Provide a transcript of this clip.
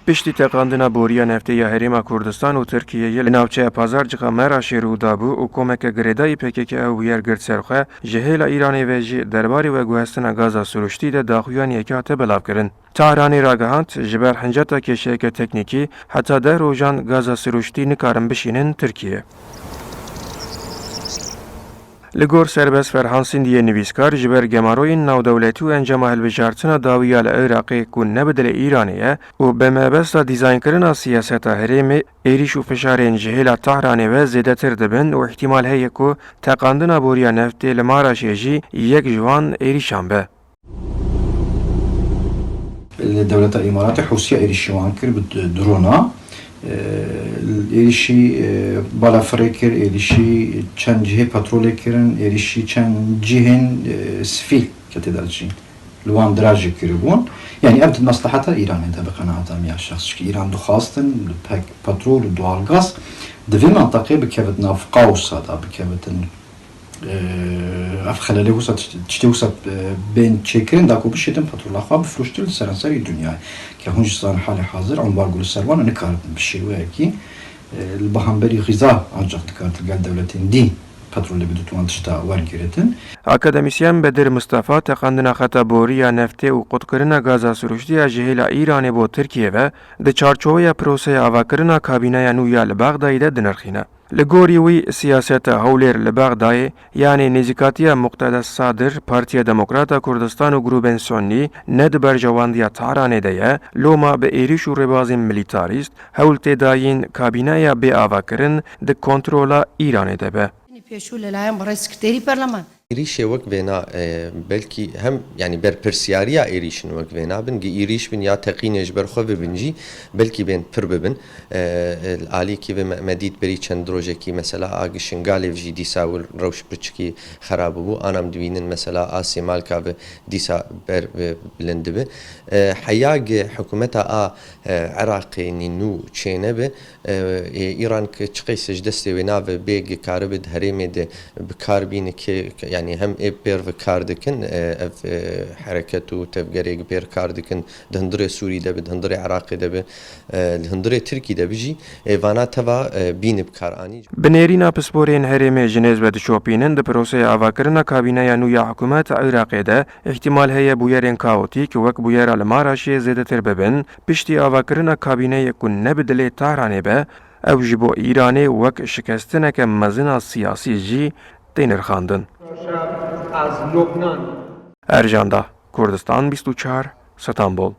Piştî teqandina boriya neftê ya Herêma Kurdistan û Tirkiyeyê li navçeya Pazarcika Meraşê rûda bû û komeke girêdayî PKK wêr girt ser xwe ji hêla Îranê ve jî derbarê veguhestina gaza siruştî de daxuyaniyekî hate belavkirin. Tehranê ragihand ji ber hinceta kêşeyeke teknîkî heta 10 rojan gaza siruştî nikarin bişînin Tirkiye. Li gor serbest Ferhan Sindiyê nivîskar ji ber gemaroyên navdewletî û encama hilbijartina dawiya li Iraqê ku ne bi dilê Îranê ye û bi mebesta dîzaynkirina siyaseta herêmê êriş û fişarên ji hêla Tehranê ve zêdetir dibin û ihtimal heye ku teqandina boriya neftê li Maraşê jî yek ji wan êrişan be. Devleta İmaratê Hûsiya êrişî wan kir bi drona. Êrişî balafirê kir, êrişî çend cihê petrolê kirin, êrişî çend cihên sifîl ketê derçîn. Li wan dirajê kiribûn. Yani ev maslaheta Îranê de bi qenaata me ya şexs. Çünkü Îran dixwastin petrol û doğalgaz di vê menteqê bikevit nav qawsa da bikevitin ev xelalê wisa tiştê wisa bên çêkirin da ku bişêtin petrola xwe bifrûştin li serenserî dunyayê. Ke hûn ji zanîn halê hazir embargo li ser wan nikarin bi şêweyekî li bihemberî xîza ancak dikarin gel devletên dîn petrolê bi ditwan tişta wergiritin. Akademisyen Bedir Mustafa teqandina xeta boriya neftê û qutkirina gaza siruştiya ji hêla Îranê bo Tirkiye ve di çarçoveya proseya avakirina kabîneya nû ya li Bexdayê de dinirxîne. Li gorî wî siyaseta hewlêr li Bexdayê yanê nêzîkatiya Muqtedes Sadir, Partiya Demokrata Kurdistan û grûpên Sunnî ne di berjewandiya Tehranê de ye, loma bi êriş û rêbazên milîtarîst hewl tê dayîn kabîneya bê avakirin di kontrola Îranê de be. êrişê wek vêna belkî hem yani berpirsiyariya êrişin wek vêna bin êrîş bin ya teqînê ji ber xwe bibin jî belkî bên pir bibin alîkî ve medît berî çend rojekî mesela agişin galêv jî dîsa rewş piçikî xerab bû anam dibînin mesela asê malka ve dîsa ber bilind dibe heyagê hikûmeta a Iraqê nû çêne be İran çiqê ji destê wê nave bêgê karibê di herêmê de bikar bîne ki yani hem pêr ve kar dikin ev hareket û tevgerê pêr kar dikin di hundirê Sûrî de bi di hundirê Iraqê de bi di hundirê Tirkî de bi jî vana teva bîne bikar anî. Binêrîna pisporên herêmê ji nêz ve dişopînin di proseya avakirina kabîneya nû ya hikûmeta Iraqê de ihtimal heye bûyerên kaotîk wek bûyera li Maraşê zêdetir bibin piştî avakirina kabîneyê ku ne bi dilê Tehranê be ew ji bo Îranê wek şikestineke mezina siyasî jî tên irxandin. Ercan Kurdistan 24 İstanbul.